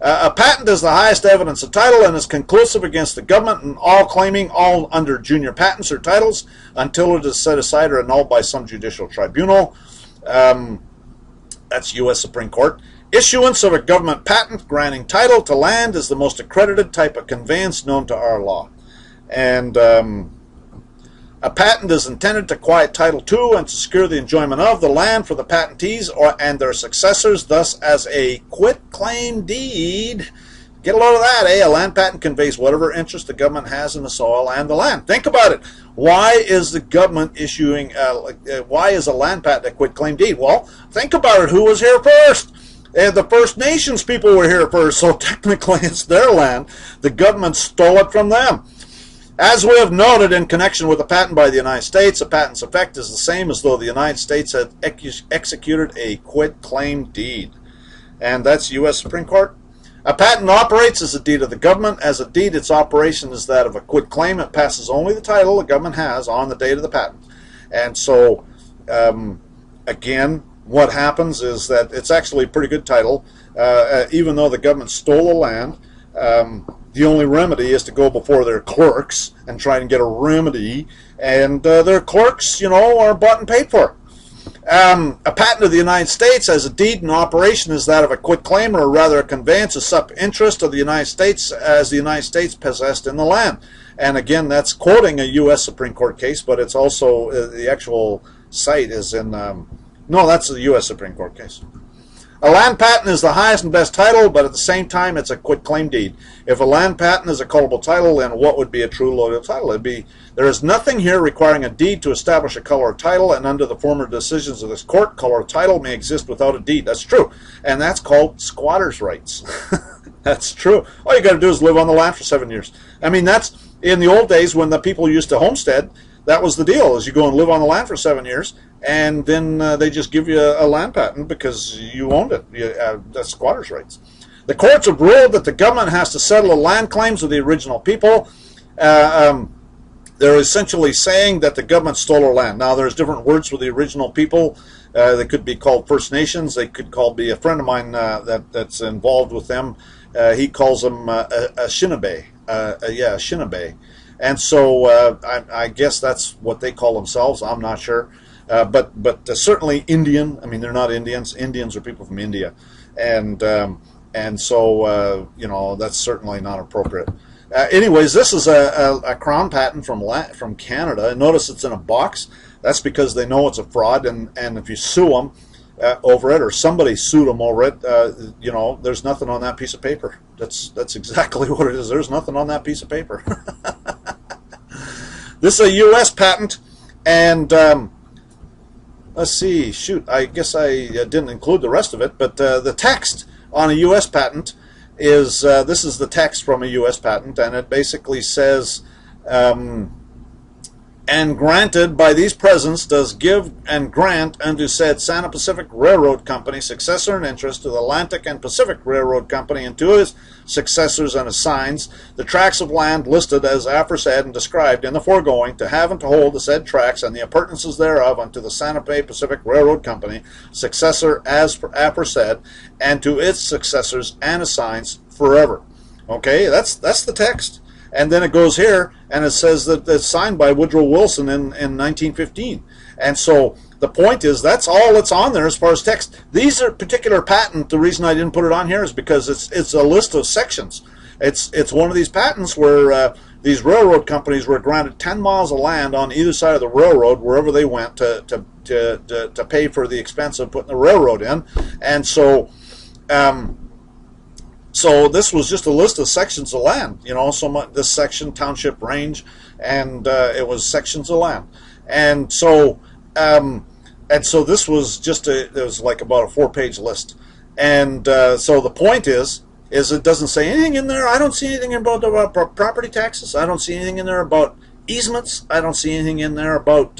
A patent is the highest evidence of title and is conclusive against the government and all claiming all under junior patents or titles until it is set aside or annulled by some judicial tribunal. That's U.S. Supreme Court. Issuance of a government patent granting title to land is the most accredited type of conveyance known to our law. And a patent is intended to quiet title to and to secure the enjoyment of the land for the patentees and their successors, thus as a quitclaim deed. Get a load of that, eh? A land patent conveys whatever interest the government has in the soil and the land. Think about it. Why is the government issuing, why is a land patent a quitclaim deed? Well, think about it. Who was here first? The First Nations people were here first, so technically it's their land. The government stole it from them. As we have noted in connection with a patent by the United States, a patent's effect is the same as though the United States had executed a quitclaim deed. And that's U.S. Supreme Court. A patent operates as a deed of the government. As a deed, its operation is that of a quitclaim. It passes only the title the government has on the date of the patent. And so, again, what happens is that it's actually a pretty good title. Even though the government stole the land, the only remedy is to go before their clerks and try and get a remedy, and their clerks, you know, are bought and paid for. A patent of the United States as a deed in operation is that of a quitclaim, or rather a conveyance of such interest of the United States as the United States possessed in the land. And again, that's quoting a U.S. Supreme Court case, but it's also, the actual site is in, no, that's a U.S. Supreme Court case. A land patent is the highest and best title, but at the same time, it's a quitclaim deed. If a land patent is a callable title, then what would be a true loyal title? It'd be, there is nothing here requiring a deed to establish a color of title, and under the former decisions of this court, color of title may exist without a deed. That's true, and that's called squatters' rights. That's true. All you got to do is live on the land for 7 years. I mean, that's in the old days when the people used to homestead. That was the deal, is you go and live on the land for 7 years, and then they just give you a land patent because you owned it. That's squatters' rights. The courts have ruled that the government has to settle the land claims of the original people. They're essentially saying that the government stole our land. Now, there's different words for the original people. They could be called First Nations. They could be a friend of mine that's involved with them. He calls them Anishinaabe. Anishinaabe. And so I guess that's what they call themselves. I'm not sure. But certainly Indian. I mean, they're not Indians. Indians are people from India. And so, you know, that's certainly not appropriate. Anyways, this is a crown patent from Canada. Notice it's in a box. That's because they know it's a fraud. And if you sue them over it, or somebody sued them over it, you know, there's nothing on that piece of paper. That's exactly what it is. There's nothing on that piece of paper. This is a U.S. patent, and let's see, shoot, I guess I didn't include the rest of it, but the text on a U.S. patent is, this is the text from a U.S. patent, and it basically says, and granted by these presents does give and grant unto said Santa Pacific Railroad Company, successor in interest to the Atlantic and Pacific Railroad Company and to his successors, and assigns the tracts of land listed as aforesaid and described in the foregoing, to have and to hold the said tracts and the appurtenances thereof unto the Santa Fe Pacific Railroad Company, successor as aforesaid, and to its successors, and assigns forever. Okay, that's the text. And then it goes here, and it says that it's signed by Woodrow Wilson in 1915. And so the point is, that's all that's on there as far as text. These are particular patent. The reason I didn't put it on here is because it's a list of sections. It's one of these patents where these railroad companies were granted 10 miles of land on either side of the railroad wherever they went to pay for the expense of putting the railroad in. And so so this was just a list of sections of land, you know, this section, township, range, and it was sections of land. And so this was just it was like about a 4-page list. And so the point is it doesn't say anything in there. I don't see anything about property taxes. I don't see anything in there about easements. I don't see anything in there about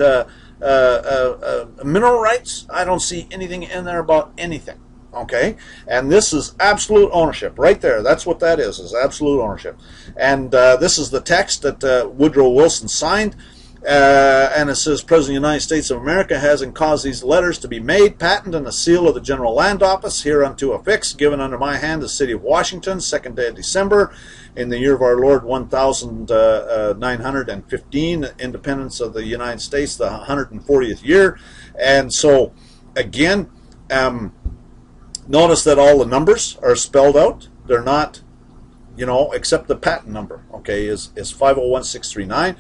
mineral rights. I don't see anything in there about anything. Okay, and this is absolute ownership right there. That's what that is absolute ownership. And this is the text that Woodrow Wilson signed. And it says, President of the United States of America has and caused these letters to be made, patent, and a seal of the General Land Office, hereunto affixed, given under my hand, the city of Washington, 2nd day of December, in the year of our Lord 1915, independence of the United States, the 140th year. And so, again, notice that all the numbers are spelled out. They're not, except the patent number, okay, is 501639.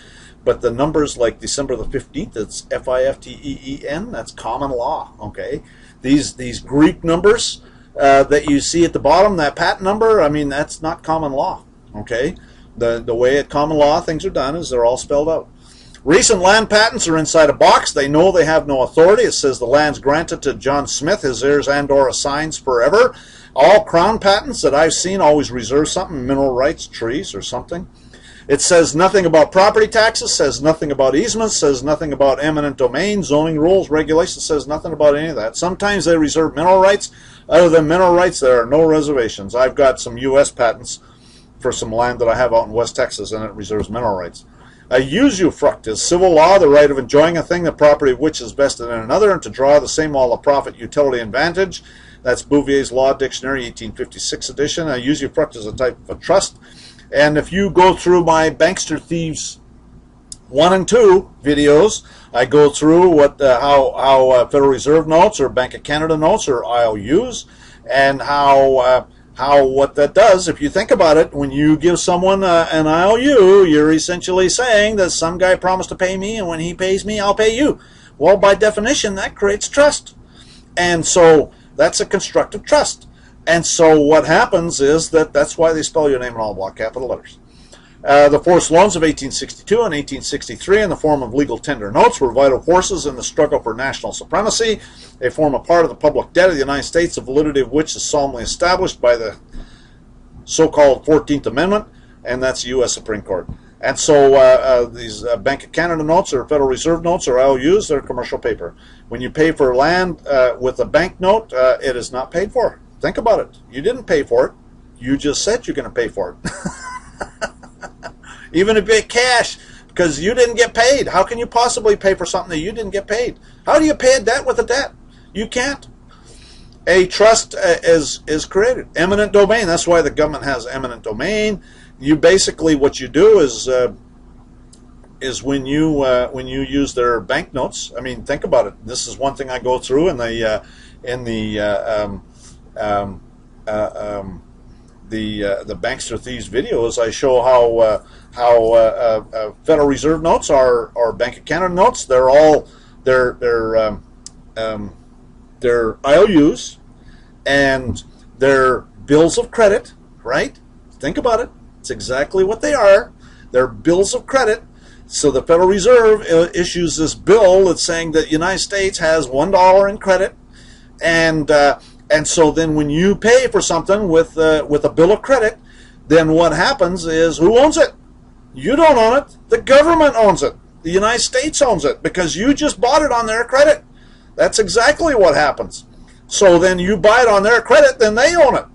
But the numbers like December the 15th, it's FIFTEEN, that's common law, okay? These Greek numbers that you see at the bottom, that patent number, I mean, that's not common law, okay? The way at common law things are done is they're all spelled out. Recent land patents are inside a box. They know they have no authority. It says the land's granted to John Smith, his heirs and/or assigns forever. All crown patents that I've seen always reserve something, mineral rights, trees, or something. It says nothing about property taxes, says nothing about easements, says nothing about eminent domain, zoning rules, regulations, says nothing about any of that. Sometimes they reserve mineral rights. Other than mineral rights, there are no reservations. I've got some U.S. patents for some land that I have out in West Texas, and it reserves mineral rights. A usufruct is civil law, the right of enjoying a thing, the property of which is vested in another, and to draw the same all the profit, utility, and advantage. That's Bouvier's Law Dictionary, 1856 edition. A usufruct is a type of a trust. And if you go through my Bankster Thieves 1 and 2 videos, I go through what how Federal Reserve notes or Bank of Canada notes or IOUs, and how what that does. If you think about it, when you give someone an IOU, you're essentially saying that some guy promised to pay me, and when he pays me, I'll pay you. Well, by definition, that creates trust. And so that's a constructive trust. And so what happens is that's why they spell your name in all block capital letters. The forced loans of 1862 and 1863 in the form of legal tender notes were vital forces in the struggle for national supremacy. They form a part of the public debt of the United States, the validity of which is solemnly established by the so-called 14th Amendment, and that's the U.S. Supreme Court. And so these Bank of Canada notes or Federal Reserve notes or IOUs, they're commercial paper. When you pay for land with a bank note, it is not paid for. Think about it. You didn't pay for it. You just said you're going to pay for it. Even if it's cash, because you didn't get paid. How can you possibly pay for something that you didn't get paid? How do you pay a debt with a debt? You can't. A trust is created. Eminent domain. That's why the government has eminent domain. You basically, what you do is when you use their banknotes. I mean, think about it. This is one thing I go through in the Bankster Thieves videos. I show how Federal Reserve notes or Bank of Canada notes. They're all they're IOUs and they're bills of credit. Right? Think about it. It's exactly what they are. They're bills of credit. So the Federal Reserve issues this bill that's saying that the United States has $1 in credit, and so then when you pay for something with a bill of credit, then what happens is, who owns it? You don't own it. The government owns it. The United States owns it because you just bought it on their credit. That's exactly what happens. So then you buy it on their credit, then they own it.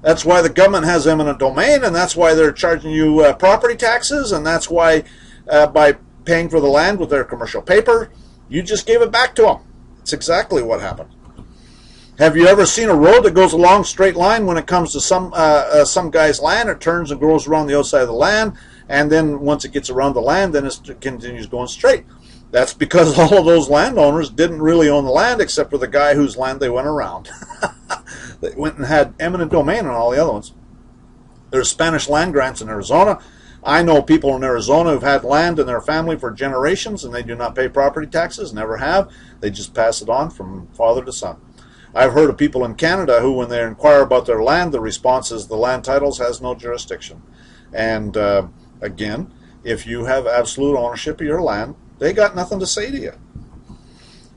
That's why the government has eminent domain, and that's why they're charging you property taxes, and that's why by paying for the land with their commercial paper, you just gave it back to them. It's exactly what happened. Have you ever seen a road that goes a long straight line when it comes to some guy's land? It turns and goes around the outside of the land, and then once it gets around the land, then it continues going straight. That's because all of those landowners didn't really own the land except for the guy whose land they went around. They went and had eminent domain on all the other ones. There's Spanish land grants in Arizona. I know people in Arizona who've had land in their family for generations, and they do not pay property taxes, never have. They just pass it on from father to son. I've heard of people in Canada who, when they inquire about their land, the response is the land titles has no jurisdiction. And again, if you have absolute ownership of your land, they got nothing to say to you.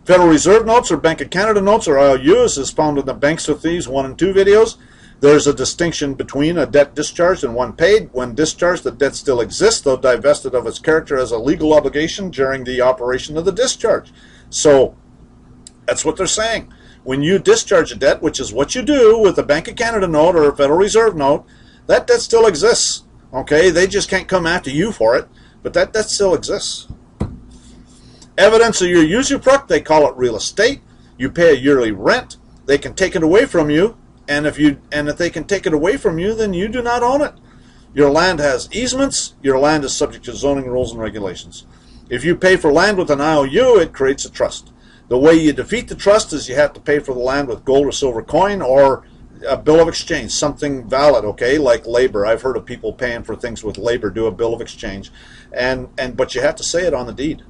Federal Reserve notes or Bank of Canada notes or IOUs is found in the Bankster Thieves 1 and 2 videos. There's a distinction between a debt discharged and one paid. When discharged, the debt still exists, though divested of its character as a legal obligation during the operation of the discharge. So that's what they're saying. When you discharge a debt, which is what you do with a Bank of Canada note or a Federal Reserve note, that debt still exists. Okay, they just can't come after you for it, but that debt still exists. Evidence of your usufruct, they call it real estate. You pay a yearly rent. They can take it away from you, and if they can take it away from you, then you do not own it. Your land has easements. Your land is subject to zoning rules and regulations. If you pay for land with an IOU, it creates a trust. The way you defeat the trust is you have to pay for the land with gold or silver coin or a bill of exchange, something valid, okay, like labor. I've heard of people paying for things with labor, do a bill of exchange, but you have to say it on the deed.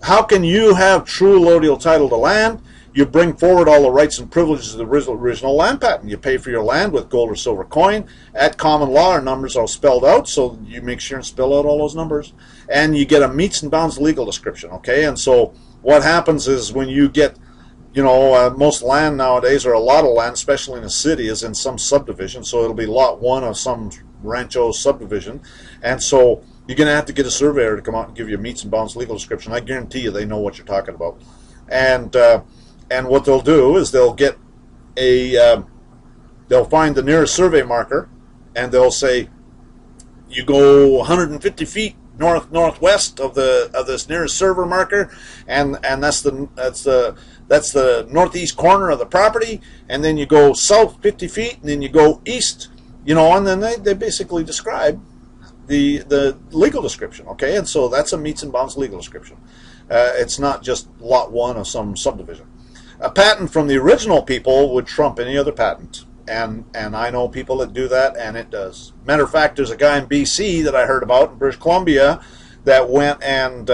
How can you have true allodial title to land? You bring forward all the rights and privileges of the original land patent. You pay for your land with gold or silver coin. At common law, our numbers are spelled out, so you make sure and spell out all those numbers. And you get a meets and bounds legal description, okay? And so what happens is when you get, most land nowadays, or a lot of land, especially in a city, is in some subdivision. So it'll be lot 1 of some rancho subdivision. And so you're going to have to get a surveyor to come out and give you a meets and bounds legal description. I guarantee you they know what you're talking about. And what they'll do is they'll get they'll find the nearest survey marker, and they'll say, you go 150 feet northwest of this nearest survey marker, and that's the northeast corner of the property, and then you go south 50 feet, and then you go east, and then they basically describe the legal description, okay? And so that's a meets and bounds legal description. It's not just lot 1 of some subdivision. A patent from the original people would trump any other patent, and I know people that do that, and it does. Matter of fact, there's a guy in BC that I heard about in British Columbia that went and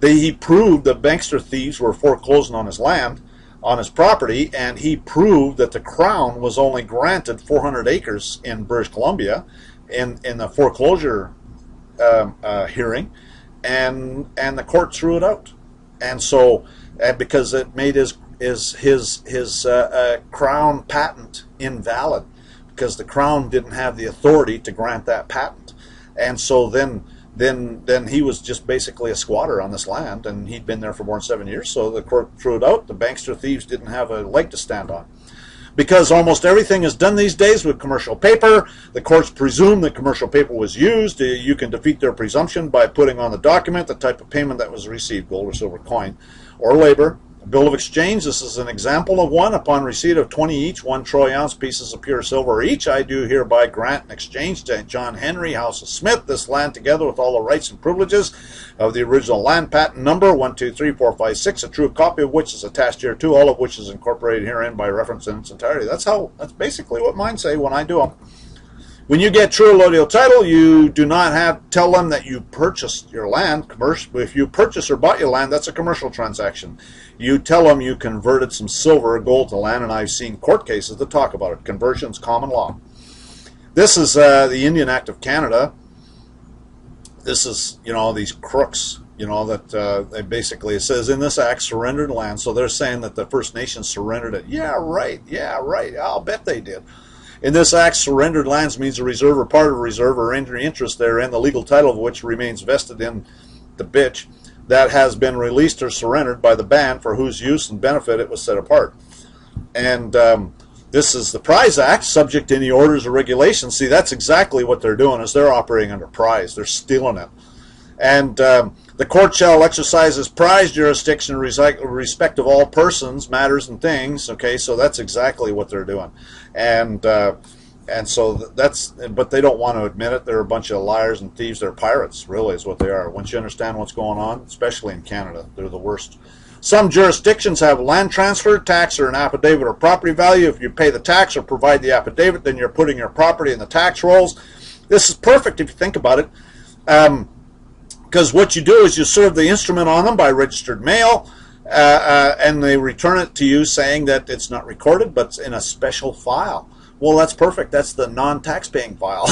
he proved that bankster thieves were foreclosing on his land, on his property, and he proved that the Crown was only granted 400 acres in British Columbia in the foreclosure hearing, and the court threw it out. And so, because it made his Crown patent invalid, because the Crown didn't have the authority to grant that patent, and so then he was just basically a squatter on this land, and he'd been there for more than 7 years. So the court threw it out. The bankster thieves didn't have a leg to stand on. Because almost everything is done these days with commercial paper, the courts presume that commercial paper was used. You can defeat their presumption by putting on the document the type of payment that was received, gold or silver coin, or labor. A bill of exchange, this is an example of one. Upon receipt of 20 each, 1 troy ounce pieces of pure silver each, I do hereby grant and exchange to John Henry, House of Smith, this land together with all the rights and privileges of the original land patent number 123456, a true copy of which is attached here too, all of which is incorporated herein by reference in its entirety. That's basically what mine say when I do them. When you get true allodial title, you do not have to tell them that you purchased your land. If you purchase or bought your land, that's a commercial transaction. You tell them you converted some silver or gold to land, and I've seen court cases that talk about it. Conversion's common law. This is the Indian Act of Canada. This is, these crooks, that they basically, it says in this act, surrendered land. So they're saying that the First Nations surrendered it. Yeah, right. I'll bet they did. In this act, surrendered lands means a reserve or part of a reserve or any interest therein, the legal title of which remains vested in the bitch that has been released or surrendered by the band for whose use and benefit it was set apart. And this is the Prize Act, subject to any orders or regulations. See, that's exactly what they're doing, is they're operating under prize. They're stealing it. And the court shall exercise its prize jurisdiction in respect of all persons, matters, and things. Okay, so that's exactly what they're doing. And so but they don't want to admit it. They're a bunch of liars and thieves. They're pirates, really, is what they are. Once you understand what's going on, especially in Canada, they're the worst. Some jurisdictions have land transfer, tax, or an affidavit or property value. If you pay the tax or provide the affidavit, then you're putting your property in the tax rolls. This is perfect if you think about it. Because what you do is you serve the instrument on them by registered mail, and they return it to you saying that it's not recorded, but it's in a special file. Well, that's perfect. That's the non-tax-paying file.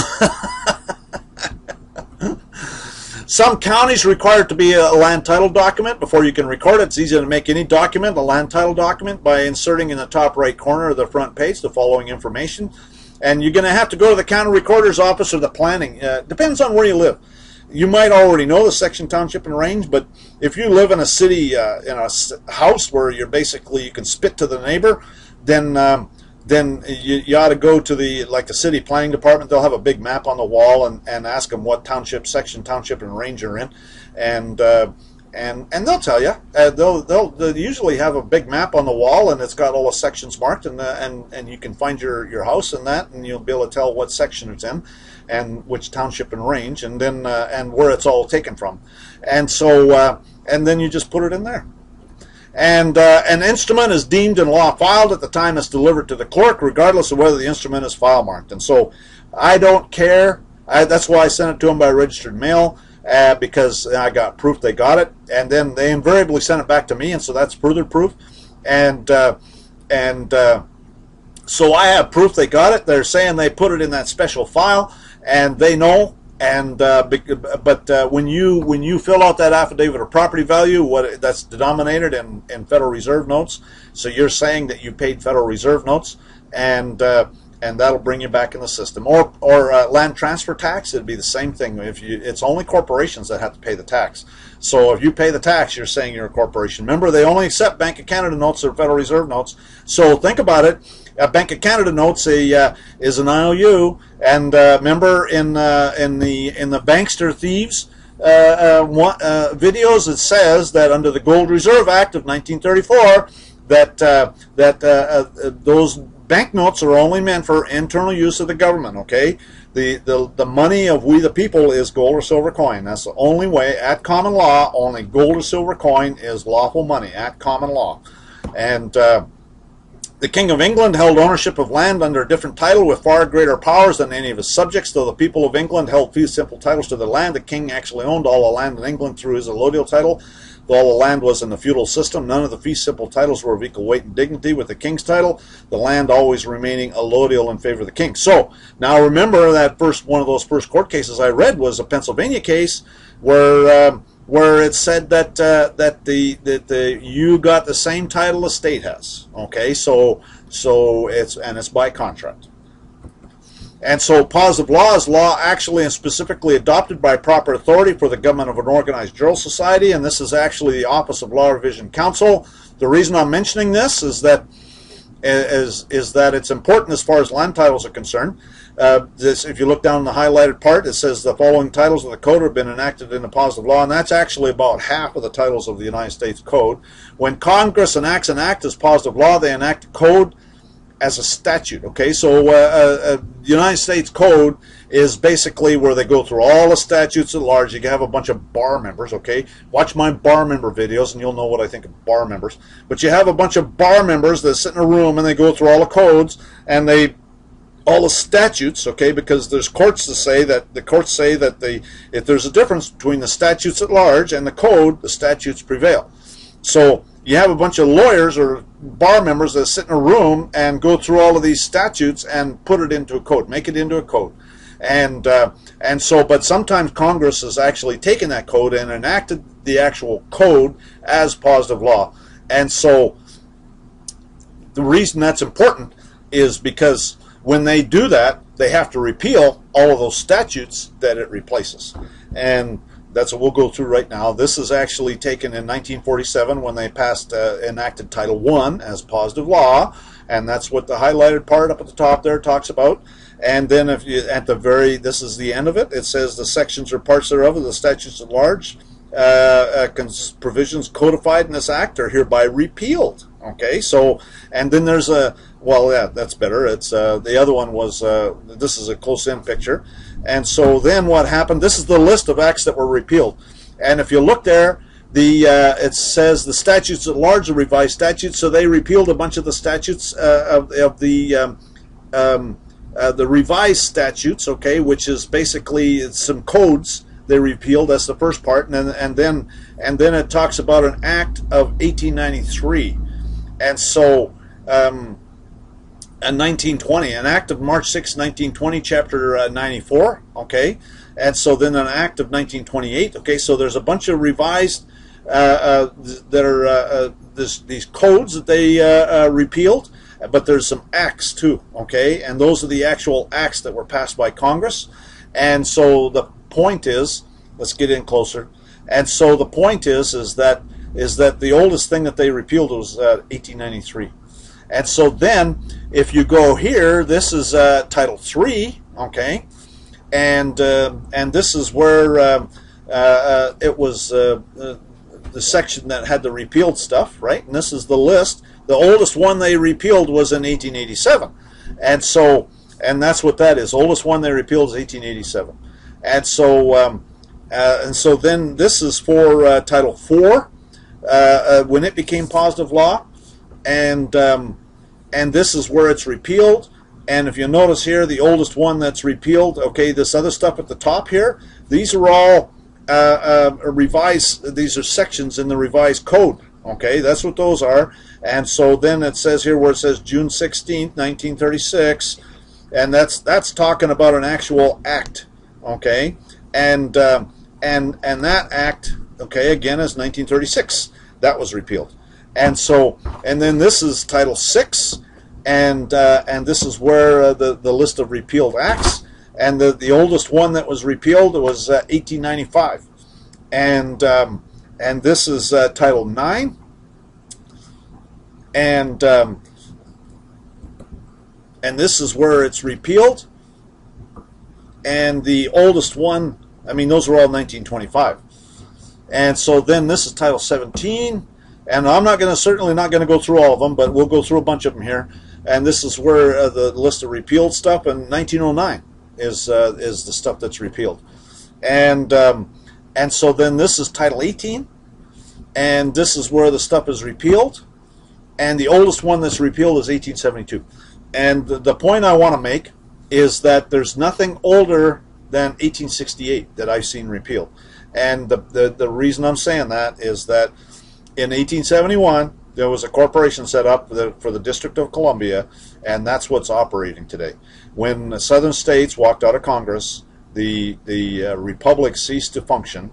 Some counties require it to be a land title document before you can record it. It's easy to make any document a land title document by inserting in the top right corner of the front page the following information. And you're going to have to go to the county recorder's office or the planning. Depends on where you live. You might already know the section, township, and range, but if you live in a city, in a house where you're basically, you can spit to the neighbor, then then you ought to go to the city planning department. They'll have a big map on the wall, and ask them what township, section, township, and range you're in, and they'll tell you. They'll usually have a big map on the wall, and it's got all the sections marked, and you can find your house in that, and you'll be able to tell what section it's in, and which township and range, and then and where it's all taken from, and so and then you just put it in there. And an instrument is deemed in law filed at the time it's delivered to the clerk, regardless of whether the instrument is file marked. And so I don't care. That's why I sent it to them by registered mail, because I got proof they got it. And then they invariably sent it back to me, and so that's further proof. And so I have proof they got it. They're saying they put it in that special file, and they know. And when you fill out that affidavit of property value, that's denominated in Federal Reserve notes, so you're saying that you paid Federal Reserve notes, and that'll bring you back in the system. Or land transfer tax, it'd be the same thing. It's only corporations that have to pay the tax. So if you pay the tax, you're saying you're a corporation. Remember, they only accept Bank of Canada notes or Federal Reserve notes. So think about it. A Bank of Canada notes is an IOU, and remember in the Bankster Thieves videos, it says that under the Gold Reserve Act of 1934 that those banknotes are only meant for internal use of the government. Okay, the money of we the people is gold or silver coin. That's the only way at common law. Only gold or silver coin is lawful money at common law, and. The King of England held ownership of land under a different title with far greater powers than any of his subjects. Though the people of England held few simple titles to the land, the king actually owned all the land in England through his allodial title. Though all the land was in the feudal system, none of the fee simple titles were of equal weight and dignity with the king's title, the land always remaining allodial in favor of the king. So, now remember that one of those first court cases I read was a Pennsylvania case where it said that you got the same title the state has. Okay, so it's by contract. And so positive law is law actually and specifically adopted by proper authority for the government of an organized juror society, and this is actually the Office of Law Revision Counsel. The reason I'm mentioning this is that it's important as far as land titles are concerned. If you look down in the highlighted part, it says the following titles of the code have been enacted into positive law, and that's actually about half of the titles of the United States Code. When Congress enacts an act as positive law, they enact a code as a statute. Okay, so the United States Code is basically where they go through all the statutes at large. You can have a bunch of bar members. Okay, watch my bar member videos and you'll know what I think of bar members. But you have a bunch of bar members that sit in a room and they go through all the codes and all the statutes. Okay, because there's courts that say that if there's a difference between the statutes at large and the code, the statutes prevail. So you have a bunch of lawyers or bar members that sit in a room and go through all of these statutes and put it into a code, make it into a code. And so, but sometimes Congress has actually taken that code and enacted the actual code as positive law. And so the reason that's important is because when they do that, they have to repeal all of those statutes that it replaces. And that's what we'll go through right now. This is actually taken in 1947 when they enacted Title I as positive law, and that's what the highlighted part up at the top there talks about. And then if you this is the end of it. It says the sections or parts thereof of the statutes at large, provisions codified in this act are hereby repealed. Okay, so and then there's that's better. It's the other one was this is a close-in picture. And so then what happened, this is the list of acts that were repealed. And if you look there, it says the statutes at large are revised statutes, so they repealed a bunch of the statutes of the revised statutes, okay, which is basically some codes they repealed. That's the first part. And then it talks about an act of 1893. And so in 1920, an act of March 6, 1920, chapter 94, okay, and so then an act of 1928, okay, so there's a bunch of revised that are these codes that they repealed, but there's some acts too, okay, and those are the actual acts that were passed by Congress. And so the point is, let's get in closer, and so the point is that the oldest thing that they repealed was 1893. And so then, if you go here, this is Title 3, okay, and this is where it was the section that had the repealed stuff, right? And this is the list. The oldest one they repealed was in 1887, and so that's what that is. Oldest one they repealed is 1887, and so then this is for Title 4 when it became positive law, and this is where it's repealed. And if you notice here, the oldest one that's repealed, okay, this other stuff at the top here, these are all revised. These are sections in the revised code. Okay, that's what those are. And so then it says here where it says June 16th, 1936, and that's talking about an actual act. Okay, and that act, okay, again is 1936. That was repealed. And so, and then this is Title 6, and this is where the list of repealed acts, and the oldest one that was repealed was 1895, and this is Title 9, and this is where it's repealed, and the oldest one, I mean, those are all 1925, and so then this is Title 17. And I'm certainly not going to go through all of them, but we'll go through a bunch of them here. And this is where the list of repealed stuff, and 1909 is the stuff that's repealed. And so then this is Title 18, and this is where the stuff is repealed. And the oldest one that's repealed is 1872. And the point I want to make is that there's nothing older than 1868 that I've seen repealed. And the reason I'm saying that is that in 1871, there was a corporation set up for the District of Columbia, and that's what's operating today. When the southern states walked out of Congress, the republic ceased to function,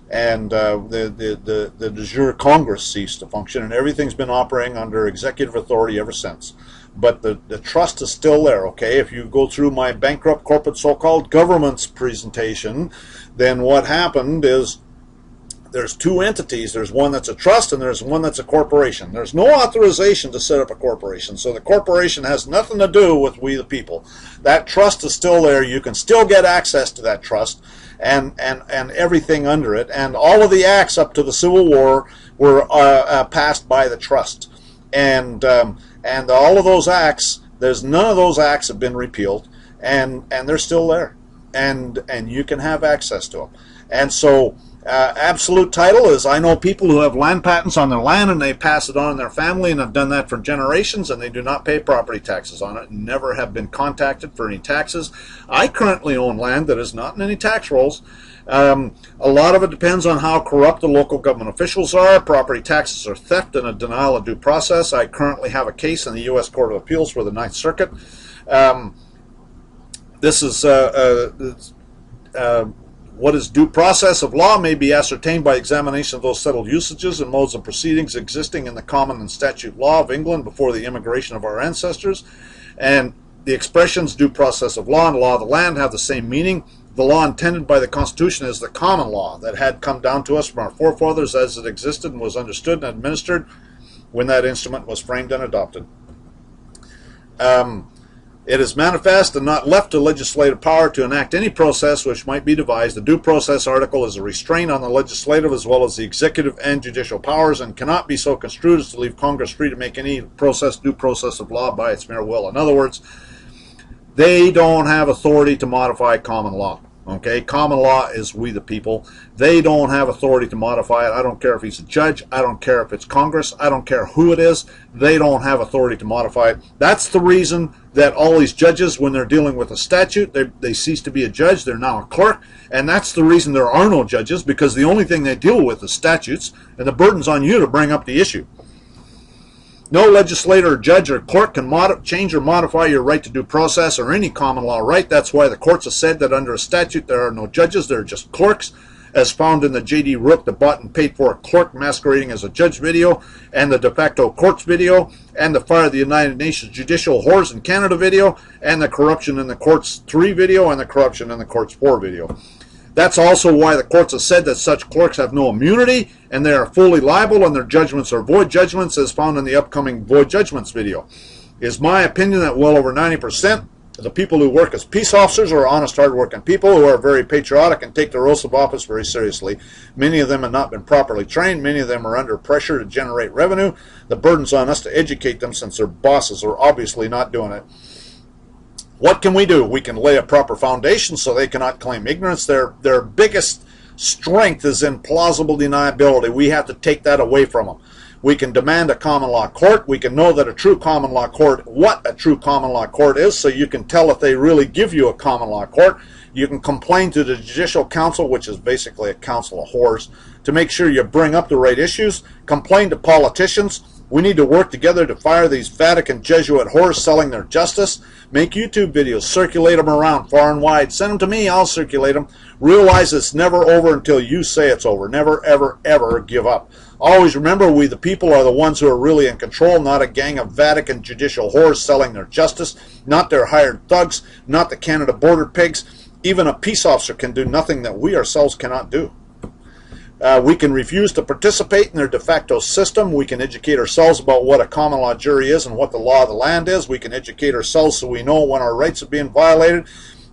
and the de jure Congress ceased to function, and everything's been operating under executive authority ever since. But the trust is still there, okay? If you go through my bankrupt corporate so-called government's presentation, then what happened is there's two entities. There's one that's a trust and there's one that's a corporation. There's no authorization to set up a corporation, so the corporation has nothing to do with we the people. That trust is still there. You can still get access to that trust and everything under it, and all of the acts up to the Civil War were passed by the trust, and all of those acts, none of those acts have been repealed, and they're still there, and you can have access to them. And so absolute title is, I know people who have land patents on their land and they pass it on in their family and have done that for generations, and they do not pay property taxes on it and never have been contacted for any taxes. I currently own land that is not in any tax rolls. A lot of it depends on how corrupt the local government officials are. Property taxes are theft and a denial of due process. I currently have a case in the U.S. Court of Appeals for the Ninth Circuit. This is what is due process of law may be ascertained by examination of those settled usages and modes of proceedings existing in the common and statute law of England before the immigration of our ancestors. And the expressions due process of law and law of the land have the same meaning. The law intended by the Constitution is the common law that had come down to us from our forefathers as it existed and was understood and administered when that instrument was framed and adopted. It is manifest and not left to legislative power to enact any process which might be devised. The due process article is a restraint on the legislative as well as the executive and judicial powers, and cannot be so construed as to leave Congress free to make any due process of law by its mere will. In other words, they don't have authority to modify common law. Okay, common law is we the people. They don't have authority to modify it. I don't care if he's a judge. I don't care if it's Congress. I don't care who it is. They don't have authority to modify it. That's the reason that all these judges, when they're dealing with a statute, they cease to be a judge. They're now a clerk. And that's the reason there are no judges, because the only thing they deal with is statutes, and the burden's on you to bring up the issue. No legislator or judge or clerk can change or modify your right to due process or any common law right. That's why the courts have said that under a statute there are no judges, there are just clerks, as found in the J.D. Rook, the bought and paid for clerk masquerading as a judge video, and the de facto courts video, and the Fire of the United Nations Judicial Whores in Canada video, and the Corruption in the Courts 3 video, and the Corruption in the Courts 4 video. That's also why the courts have said that such clerks have no immunity and they are fully liable and their judgments are void judgments, as found in the upcoming void judgments video. It is my opinion that well over 90% of the people who work as peace officers are honest, hard-working people who are very patriotic and take their oaths of office very seriously. Many of them have not been properly trained. Many of them are under pressure to generate revenue. The burden's on us to educate them since their bosses are obviously not doing it. What can we do? We can lay a proper foundation so they cannot claim ignorance. Their biggest strength is in plausible deniability. We have to take that away from them. We can demand a common law court. We can know that a true common law court, what a true common law court is, so you can tell if they really give you a common law court. You can complain to the Judicial Council, which is basically a council of whores, to make sure you bring up the right issues. Complain to politicians. We need to work together to fire these Vatican Jesuit whores selling their justice. Make YouTube videos. Circulate them around far and wide. Send them to me. I'll circulate them. Realize it's never over until you say it's over. Never, ever, ever give up. Always remember, we the people are the ones who are really in control, not a gang of Vatican judicial whores selling their justice, not their hired thugs, not the Canada border pigs. Even a peace officer can do nothing that we ourselves cannot do. We can refuse to participate in their de facto system. We can educate ourselves about what a common law jury is and what the law of the land is. We can educate ourselves so we know when our rights are being violated.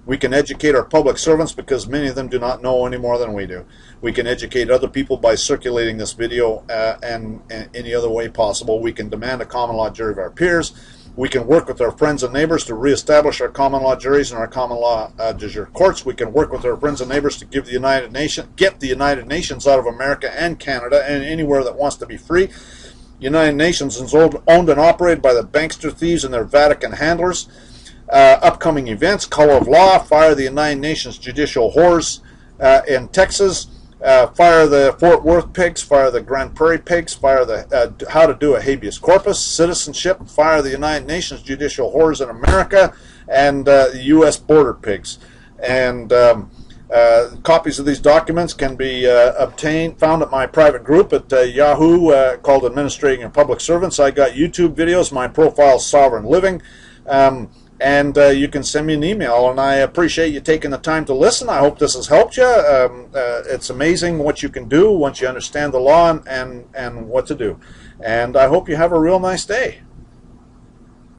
We can educate our public servants because many of them do not know any more than we do. We can educate other people by circulating this video and any other way possible. We can demand a common law jury of our peers. We can work with our friends and neighbors to reestablish our common law juries and our common law de jure courts. We can work with our friends and neighbors to give the United Nations, get the United Nations out of America and Canada and anywhere that wants to be free. United Nations is owned and operated by the bankster thieves and their Vatican handlers. Upcoming events: Color of Law, fire the United Nations judicial whores in Texas, fire the Fort Worth pigs, fire the Grand Prairie pigs, fire the how to do a habeas corpus, citizenship, fire the United Nations judicial whores in America, and the U.S. border pigs. And copies of these documents can be found at my private group at Yahoo called Administrating-Your-Public-Servants. I got YouTube videos. My profile is Sovereign Living. And you can send me an email, and I appreciate you taking the time to listen. I hope this has helped you. It's amazing what you can do once you understand the law and what to do. And I hope you have a real nice day.